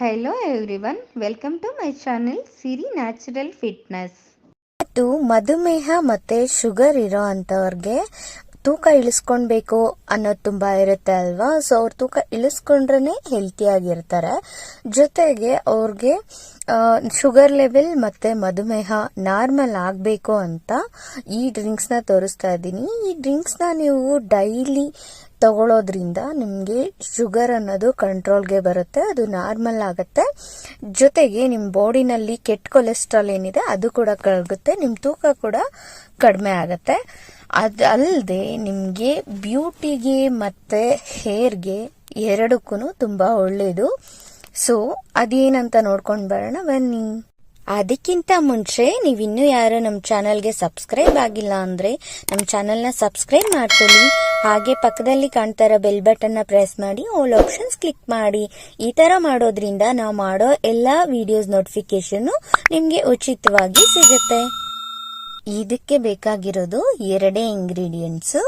Hello everyone, welcome to my channel Siri Natural Fitness. ಮತ್ತು ಮಧುಮೇಹ ಮತ್ತೆ ಶುಗರ್ ಇರೋ ಅಂತವ್ರಿಗೆ ತೂಕ ಇಳಿಸ್ಕೊಳ್ಬೇಕು ಅನ್ನೋದು ತುಂಬಾ ಇರುತ್ತೆ ಅಲ್ವಾ. ಸೊ ಅವ್ರ ತೂಕ ಇಳಿಸ್ಕೊಂಡ್ರೆ ಹೆಲ್ತಿ ಆಗಿರ್ತಾರೆ. ಜೊತೆಗೆ ಅವ್ರಿಗೆ ಶುಗರ್ ಲೆವೆಲ್ ಮತ್ತೆ ಮಧುಮೇಹ ನಾರ್ಮಲ್ ಆಗಬೇಕು ಅಂತ ಈ ಡ್ರಿಂಕ್ಸ್ ನ ತೋರಿಸ್ತಾ ಇದ್ದೀನಿ. ಈ ಡ್ರಿಂಕ್ಸ್ ನ ನೀವು ಡೈಲಿ ತಗೊಳ್ಳೋದ್ರಿಂದ ನಿಮಗೆ ಶುಗರ್ ಅನ್ನೋದು ಕಂಟ್ರೋಲ್ಗೆ ಬರುತ್ತೆ, ಅದು ನಾರ್ಮಲ್ ಆಗುತ್ತೆ. ಜೊತೆಗೆ ನಿಮ್ಮ ಬಾಡಿನಲ್ಲಿ ಕೆಟ್ಟ ಕೊಲೆಸ್ಟ್ರಾಲ್ ಏನಿದೆ ಅದು ಕೂಡ ಕರಗುತ್ತೆ, ನಿಮ್ಮ ತೂಕ ಕೂಡ ಕಡಿಮೆ ಆಗುತ್ತೆ. ಅದಲ್ಲದೆ ನಿಮಗೆ ಬ್ಯೂಟಿಗೆ ಮತ್ತೆ ಹೇರ್ಗೆ ಎರಡಕ್ಕೂ ತುಂಬಾ ಒಳ್ಳೇದು. ಸೊ ಅದೇನಂತ ನೋಡ್ಕೊಂಡು ಬರೋಣ ಬನ್ನಿ. ಅದಕ್ಕಿಂತ ಮುಂಚೆ ನೀವಿನ್ನೂ ಯಾರು ನಮ್ಮ ಚಾನಲ್ಗೆ ಸಬ್ಸ್ಕ್ರೈಬ್ ಆಗಿಲ್ಲ ಅಂದ್ರೆ ನಮ್ಮ ಚಾನಲ್ನ ಸಬ್ಸ್ಕ್ರೈಬ್ ಮಾಡ್ಕೊಳ್ಳಿ. ಹಾಗೆ ಪಕ್ಕದಲ್ಲಿ ಕಾಣ್ತಾ ಇರೋ ಬೆಲ್ ಬಟನ್ ನ ಪ್ರೆಸ್ ಮಾಡಿ ಆಲ್ ಆಪ್ಷನ್ಸ್ ಕ್ಲಿಕ್ ಮಾಡಿ. ಈ ತರ ಮಾಡೋದ್ರಿಂದ ನಾವು ಮಾಡೋ ಎಲ್ಲಾ ವಿಡಿಯೋಸ್ ನೋಟಿಫಿಕೇಶನ್ ನಿಮ್ಗೆ ಉಚಿತವಾಗಿ ಸಿಗುತ್ತೆ. ಇದಕ್ಕೆ ಬೇಕಾಗಿರೋದು ಎರಡೇ ಇಂಗ್ರೀಡಿಯೆಂಟ್ಸ್.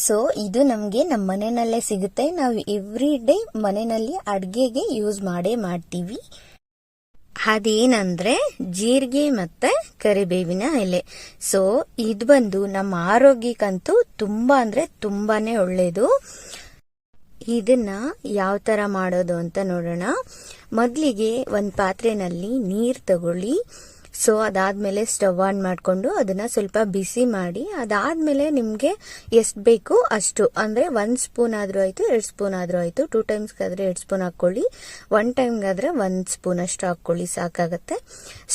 ಸೊ ಇದು ನಮ್ಗೆ ನಮ್ಮ ಮನೆಯಲ್ಲೇ ಸಿಗುತ್ತೆ. ನಾವು ಎವ್ರಿ ಡೇ ಮನೆಯಲ್ಲಿ ಅಡ್ಗೆಗೆ ಯೂಸ್ ಮಾಡ್ತೀವಿ. ಅದೇನಂದ್ರೆ ಜೀರಿಗೆ ಮತ್ತೆ ಕರಿಬೇವಿನ ಎಲೆ. ಸೊ ಇದು ಬಂದು ನಮ್ಮ ಆರೋಗ್ಯಕ್ಕಂತೂ ತುಂಬಾ ಅಂದ್ರೆ ತುಂಬಾನೇ ಒಳ್ಳೇದು. ಇದನ್ನ ಯಾವ ತರ ಮಾಡೋದು ಅಂತ ನೋಡೋಣ. ಮೊದಲಿಗೆ ಒಂದು ಪಾತ್ರೆನಲ್ಲಿ ನೀರ್ ತಗೊಳ್ಳಿ. ಸೊ ಅದಾದ್ಮೇಲೆ ಸ್ಟವ್ ಆನ್ ಮಾಡ್ಕೊಂಡು ಅದನ್ನ ಸ್ವಲ್ಪ ಬಿಸಿ ಮಾಡಿ, ಅದಾದ್ಮೇಲೆ ನಿಮ್ಗೆ ಎಷ್ಟು ಬೇಕು ಅಷ್ಟು, ಅಂದ್ರೆ 1 ಸ್ಪೂನ್ ಆದ್ರೂ ಆಯ್ತು, 2 ಸ್ಪೂನ್ ಆದ್ರೂ ಆಯ್ತು. 2 ಟೈಮ್ಸ್ಗಾದ್ರೆ 2 ಸ್ಪೂನ್ ಹಾಕೊಳ್ಳಿ, 1 ಟೈಮ್ಗಾದ್ರೆ 1 ಸ್ಪೂನ್ ಅಷ್ಟು ಹಾಕೊಳ್ಳಿ, ಸಾಕಾಗತ್ತೆ.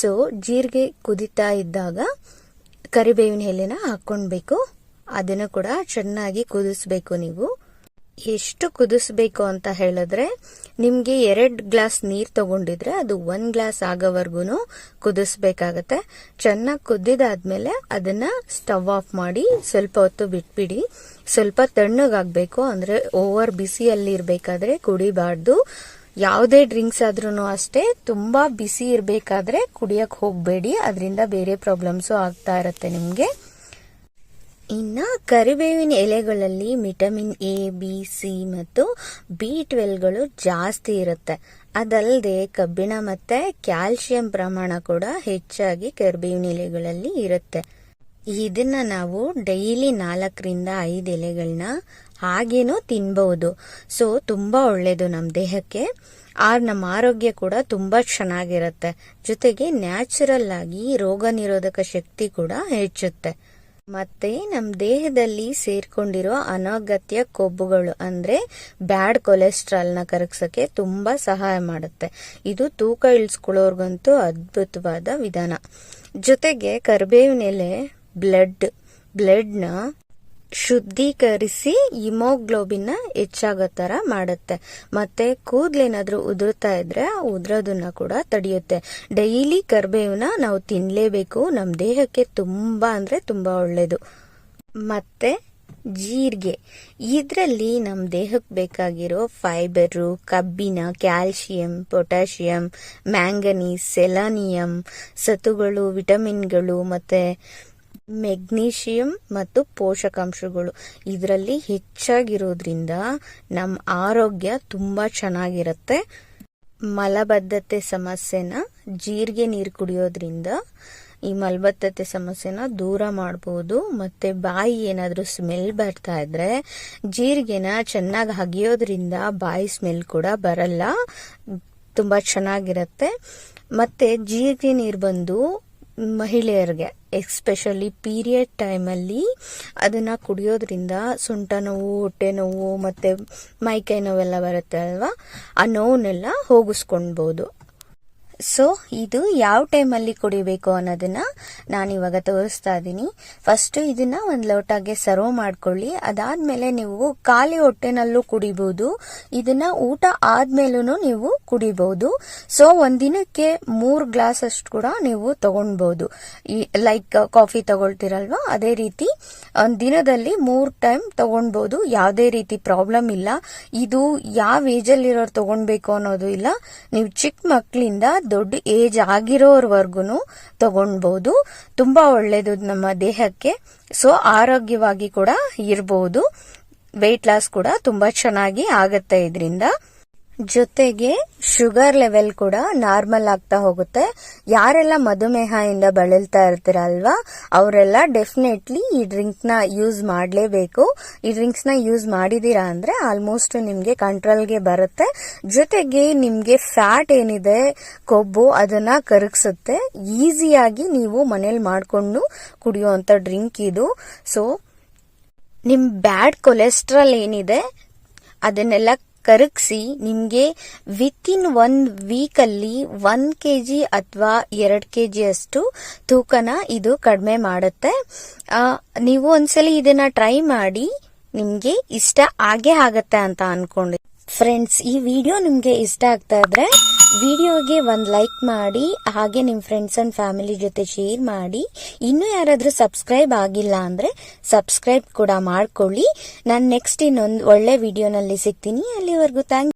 ಸೊ ಜೀರಿಗೆ ಕುದಿತಾ ಇದ್ದಾಗ ಕರಿಬೇವಿನ ಎಲೆನ ಹಾಕೊಂಡ್ಬೇಕು. ಅದನ್ನು ಕೂಡ ಚೆನ್ನಾಗಿ ಕುದಿಸ್ಬೇಕು. ನೀವು ಎಷ್ಟು ಕುದಿಸ್ಬೇಕು ಅಂತ ಹೇಳಿದ್ರೆ, ನಿಮ್ಗೆ 2 ಗ್ಲಾಸ್ ನೀರ್ ತಗೊಂಡಿದ್ರೆ ಅದು 1 ಗ್ಲಾಸ್ ಆಗೋವರೆಗೂ ಕುದಿಸ್ಬೇಕಾಗತ್ತೆ. ಚೆನ್ನಾಗಿ ಕುದ್ದಿದಾದ್ಮೇಲೆ ಅದನ್ನ ಸ್ಟವ್ ಆಫ್ ಮಾಡಿ ಸ್ವಲ್ಪ ಹೊತ್ತು ಬಿಟ್ಬಿಡಿ. ಸ್ವಲ್ಪ ತಣ್ಣಗಾಗ್ಬೇಕು, ಅಂದ್ರೆ ಓವರ್ ಬಿಸಿಯಲ್ಲಿ ಇರ್ಬೇಕಾದ್ರೆ ಕುಡಿಬಾರ್ದು. ಯಾವುದೇ ಡ್ರಿಂಕ್ಸ್ ಆದ್ರೂ ಅಷ್ಟೇ, ತುಂಬಾ ಬಿಸಿ ಇರ್ಬೇಕಾದ್ರೆ ಕುಡಿಯಕ್ ಹೋಗ್ಬೇಡಿ, ಅದರಿಂದ ಬೇರೆ ಪ್ರಾಬ್ಲಮ್ಸ್ ಆಗ್ತಾ ಇರತ್ತೆ ನಿಮ್ಗೆ. ಇನ್ನ ಕರಿಬೇವಿನ ಎಲೆಗಳಲ್ಲಿ ವಿಟಮಿನ್ ಎ, ಬಿ, ಸಿ ಮತ್ತು B12ಗಳು ಜಾಸ್ತಿ ಇರುತ್ತೆ. ಅದಲ್ಲದೆ ಕಬ್ಬಿಣ ಮತ್ತೆ ಕ್ಯಾಲ್ಸಿಯಂ ಪ್ರಮಾಣ ಕೂಡ ಹೆಚ್ಚಾಗಿ ಕರಿಬೇವಿನ ಎಲೆಗಳಲ್ಲಿ ಇರುತ್ತೆ. ಇದನ್ನ ನಾವು ಡೈಲಿ 4ರಿಂದ 5 ಎಲೆಗಳನ್ನ ಹಾಗೇನೂ ತಿನ್ಬಹುದು. ಸೊ ತುಂಬಾ ಒಳ್ಳೇದು ನಮ್ಮ ದೇಹಕ್ಕೆ. ನಮ್ಮ ಆರೋಗ್ಯ ಕೂಡ ತುಂಬಾ ಚೆನ್ನಾಗಿರುತ್ತೆ. ಜೊತೆಗೆ ನ್ಯಾಚುರಲ್ ಆಗಿ ರೋಗ ನಿರೋಧಕ ಶಕ್ತಿ ಕೂಡ ಹೆಚ್ಚುತ್ತೆ. ಮತ್ತೆ ನಮ್ಮ ದೇಹದಲ್ಲಿ ಸೇರ್ಕೊಂಡಿರೋ ಅನಗತ್ಯ ಕೊಬ್ಬುಗಳು ಅಂದ್ರೆ ಬ್ಯಾಡ್ ಕೊಲೆಸ್ಟ್ರಾಲ್ ನ ಕರಗಿಸಕ್ಕೆ ತುಂಬಾ ಸಹಾಯ ಮಾಡುತ್ತೆ. ಇದು ತೂಕ ಇಳಿಸ್ಕೊಳ್ಳೋರ್ಗಂತೂ ಅದ್ಭುತವಾದ ವಿಧಾನ. ಜೊತೆಗೆ ಕರಿಬೇವಿನ ಎಲೆ ಬ್ಲಡ್ ನ ಶುದ್ಧೀಕರಿಸಿ ಹಿಮೋಗ್ಲೋಬಿನ್ ಹೆಚ್ಚಾಗೋ ತರ ಮಾಡುತ್ತೆ. ಮತ್ತೆ ಕೂದಲೇನಾದ್ರೂ ಉದುರ್ತಾ ಇದ್ರೆ ಉದುರೋದನ್ನ ಕೂಡ ತಡೆಯುತ್ತೆ. ಡೈಲಿ ಕರಿಬೇವನ್ನ ನಾವು ತಿನ್ಲೇಬೇಕು, ನಮ್ಮ ದೇಹಕ್ಕೆ ತುಂಬಾ ಅಂದ್ರೆ ತುಂಬಾ ಒಳ್ಳೇದು. ಮತ್ತೆ ಜೀರಿಗೆ, ಇದರಲ್ಲಿ ನಮ್ಮ ದೇಹಕ್ಕೆ ಬೇಕಾಗಿರೋ ಫೈಬರು, ಕಬ್ಬಿಣ, ಕ್ಯಾಲ್ಸಿಯಂ, ಪೊಟ್ಯಾಷಿಯಂ, ಮ್ಯಾಂಗನೀಸ್, ಸೆಲಾನಿಯಂ, ಸತುಗಳು, ವಿಟಮಿನ್ಗಳು ಮತ್ತೆ ಮೆಗ್ನೀಷಿಯಂ ಮತ್ತು ಪೋಷಕಾಂಶಗಳು ಇದರಲ್ಲಿ ಹೆಚ್ಚಾಗಿರೋದ್ರಿಂದ ನಮ್ಮ ಆರೋಗ್ಯ ತುಂಬಾ ಚೆನ್ನಾಗಿರುತ್ತೆ. ಮಲಬದ್ಧತೆ ಸಮಸ್ಯೆನ ಜೀರಿಗೆ ನೀರು ಕುಡಿಯೋದ್ರಿಂದ ಈ ಮಲಬದ್ಧತೆ ಸಮಸ್ಯೆನ ದೂರ ಮಾಡಬಹುದು. ಮತ್ತೆ ಬಾಯಿ ಏನಾದ್ರೂ ಸ್ಮೆಲ್ ಬರ್ತಾ ಇದ್ರೆ ಜೀರಿಗೆನ ಚೆನ್ನಾಗಿ ಅಗಿಯೋದ್ರಿಂದ ಬಾಯಿ ಸ್ಮೆಲ್ ಕೂಡ ಬರಲ್ಲ, ತುಂಬಾ ಚೆನ್ನಾಗಿರುತ್ತೆ. ಮತ್ತೆ ಜೀರಿಗೆ ನೀರು ಬಂದು ಮಹಿಳೆಯರಿಗೆ ಎಸ್ಪೆಷಲಿ ಪೀರಿಯಡ್ ಟೈಮಲ್ಲಿ ಅದನ್ನ ಕುಡಿಯೋದ್ರಿಂದ ಸೊಂಟ ನೋವು, ಹೊಟ್ಟೆ ನೋವು ಮತ್ತೆ ಮೈಕೈ ನೋವೆಲ್ಲ ಬರುತ್ತೆ ಅಲ್ವಾ, ಆ ನೋವನ್ನೆಲ್ಲ ಹೋಗಿಸ್ಕೊಳ್ಬಹುದು. ಸೊ ಇದು ಯಾವ ಟೈಮಲ್ಲಿ ಕುಡಿಬೇಕು ಅನ್ನೋದನ್ನ ನಾನಿವಾಗ ತೋರಿಸ್ತಾ ಇದ್ದೀನಿ. ಫಸ್ಟ್ ಇದನ್ನ ಒಂದು ಲೋಟಗೆ ಸರ್ವ್ ಮಾಡ್ಕೊಳ್ಳಿ. ಅದಾದ್ಮೇಲೆ ನೀವು ಖಾಲಿ ಹೊಟ್ಟೆನಲ್ಲೂ ಕುಡಿಬಹುದು, ಇದನ್ನ ಊಟ ಆದ್ಮೇಲೂ ನೀವು ಕುಡಿಬಹುದು. ಸೊ ಒಂದಿನಕ್ಕೆ 3 ಗ್ಲಾಸ್ ಅಷ್ಟು ಕೂಡ ನೀವು ತಗೊಳ್ಬಹುದು. ಲೈಕ್ ಕಾಫಿ ತಗೊಳ್ತಿರಲ್ವಾ, ಅದೇ ರೀತಿ ಒಂದ್ ದಿನದಲ್ಲಿ 3 ಟೈಮ್ ತಗೊಳ್ಬಹುದು. ಯಾವುದೇ ರೀತಿ ಪ್ರಾಬ್ಲಮ್ ಇಲ್ಲ. ಇದು ಯಾವ ಏಜ್ ಅಲ್ಲಿ ಇರೋರು ತಗೊಳ್ಬೇಕು ಅನ್ನೋದು ಇಲ್ಲ, ನೀವು ಚಿಕ್ಕ ಮಕ್ಕಳಿಂದ ದೊಡ್ಡ ಏಜ್ ಆಗಿರೋವರೆಗೂ ತಗೊಳ್ಬಹುದು. ತುಂಬಾ ಒಳ್ಳೇದು ನಮ್ಮ ದೇಹಕ್ಕೆ. ಸೊ ಆರೋಗ್ಯವಾಗಿ ಕೂಡ ಇರಬಹುದು. ವೆಯ್ಟ್ ಲಾಸ್ ಕೂಡ ತುಂಬಾ ಚೆನ್ನಾಗಿ ಆಗತ್ತೆ ಇದರಿಂದ. ಜೊತೆಗೆ ಶುಗರ್ ಲೆವೆಲ್ ಕೂಡ ನಾರ್ಮಲ್ ಆಗ್ತಾ ಹೋಗುತ್ತೆ. ಯಾರೆಲ್ಲ ಮಧುಮೇಹದಿಂದ ಬಳಲ್ತಾ ಇರ್ತೀರಲ್ವಾ ಅವರೆಲ್ಲ ಡೆಫಿನೆಟ್ಲಿ ಈ ಡ್ರಿಂಕ್ ನ ಯೂಸ್ ಮಾಡಲೇಬೇಕು. ಈ ಡ್ರಿಂಕ್ಸ್ ನ ಯೂಸ್ ಮಾಡಿದೀರಾ ಅಂದ್ರೆ ಆಲ್ಮೋಸ್ಟ್ ನಿಮ್ಗೆ ಕಂಟ್ರೋಲ್ಗೆ ಬರುತ್ತೆ. ಜೊತೆಗೆ ನಿಮ್ಗೆ ಫ್ಯಾಟ್ ಏನಿದೆ ಕೊಬ್ಬು ಅದನ್ನ ಕರಗಿಸುತ್ತೆ. ಈಸಿಯಾಗಿ ನೀವು ಮನೇಲಿ ಮಾಡ್ಕೊಂಡು ಕುಡಿಯುವಂತ ಡ್ರಿಂಕ್ ಇದು. ಸೊ ನಿಮ್ ಬ್ಯಾಡ್ ಕೊಲೆಸ್ಟ್ರಾಲ್ ಏನಿದೆ ಅದನ್ನೆಲ್ಲ ಕರಗಿಸಿ ನಿಮ್ಗೆ ವಿತಿನ್ 1 ವೀಕ್ ಅಲ್ಲಿ 1 kg ಅಥವಾ 2 kg ಅಷ್ಟು ತೂಕನ ಇದು ಕಡಿಮೆ ಮಾಡುತ್ತೆ. ನೀವು ಒಂದ್ಸಲಿ ಇದನ್ನ ಟ್ರೈ ಮಾಡಿ, ನಿಮ್ಗೆ ಇಷ್ಟ ಆಗೇ ಆಗತ್ತೆ ಅಂತ ಅನ್ಕೊಂಡಿ. ಫ್ರೆಂಡ್ಸ್, ಈ ವಿಡಿಯೋ ನಿಮ್ಗೆ ಇಷ್ಟ ಆಗ್ತಾ ಇದ್ರೆ ವಿಡಿಯೋಗೆ ಒಂದು ಲೈಕ್ ಮಾಡಿ, ಹಾಗೆ ನಿಮ್ ಫ್ರೆಂಡ್ಸ್ ಅಂಡ್ ಫ್ಯಾಮಿಲಿ ಜೊತೆ ಶೇರ್ ಮಾಡಿ. ಇನ್ನು ಯಾರಾದ್ರೂ ಸಬ್ಸ್ಕ್ರೈಬ್ ಆಗಿಲ್ಲ ಅಂದ್ರೆ ಸಬ್ಸ್ಕ್ರೈಬ್ ಕೂಡ ಮಾಡ್ಕೊಳ್ಳಿ. ನಾನು ನೆಕ್ಸ್ಟ್ ಇನ್ನೊಂದು ಒಳ್ಳೆ ವಿಡಿಯೋನಲ್ಲಿ ಸಿಗ್ತೀನಿ. ಅಲ್ಲಿವರೆಗೂ ಥ್ಯಾಂಕ್